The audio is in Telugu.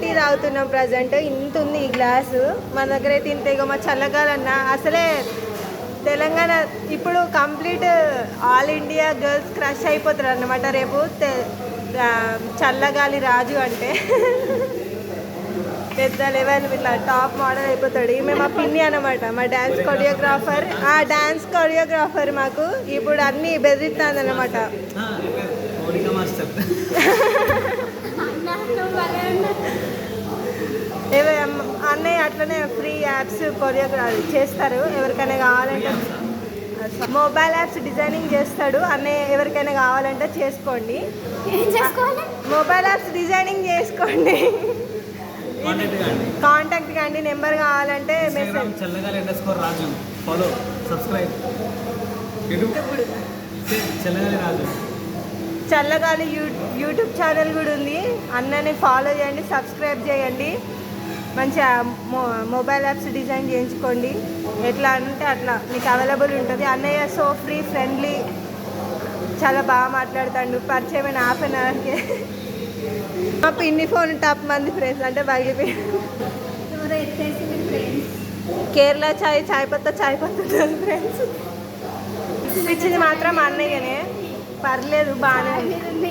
టీ తాగుతున్నాం ప్రజెంట్. ఇంత ఉంది ఈ గ్లాసు. మన దగ్గర అయితే ఇంత. ఇక మా చల్లగాలన్నా అసలే తెలంగాణ ఇప్పుడు complete all India girls crush అయిపోతారు అన్నమాట రేపు చల్లగాలి రాజు అంటే. పెద్ద లెవెల్ ఇట్లా టాప్ మోడల్ అయిపోతాడు. ఈమె మా పిన్ని అనమాట, మా డ్యాన్స్ కొరియోగ్రాఫర్. ఆ డ్యాన్స్ కొరియోగ్రాఫర్ మాకు ఇప్పుడు అన్నీ బెదిరిస్తుంది అనమాట. అన్నయ్య అట్లనే ఫ్రీ యాప్స్ కొరియోగ్రాఫీ చేస్తారు. ఎవరికైనా కావాలంటే మొబైల్ యాప్స్ డిజైనింగ్ చేస్తాడు అన్నయ్య. ఎవరికైనా కావాలంటే చేసుకోండి. మొబైల్ యాప్స్ డిజైనింగ్ చేసుకోండి. కాంటాక్ట్ కండి. నెంబర్ కావాలంటే మెసేజ్. చల్లగాలి యూట్యూబ్ ఛానల్ కూడా ఉంది. అన్నని ఫాలో చేయండి, సబ్స్క్రైబ్ చేయండి. మంచిగా మొబైల్ యాప్స్ డిజైన్ చేయించుకోండి. ఎట్లా అంటే అట్లా మీకు అవైలబుల్ ఉంటుంది. అన్నయ్య సో ఫ్రీ ఫ్రెండ్లీ, చాలా బాగా మాట్లాడుతాడు. పరిచయమైన హాఫ్ అన్ అవర్కి మా పిన్ని ఫోన్ టాప్ మంది ఫ్రెండ్స్ అంటే బయలుపోయి. కేరళ చాయ్ పత్తా ఫ్రెండ్స్. ఇచ్చింది మాత్రం అన్నయ్యనే. పర్లేదు బాగానే ఉంది.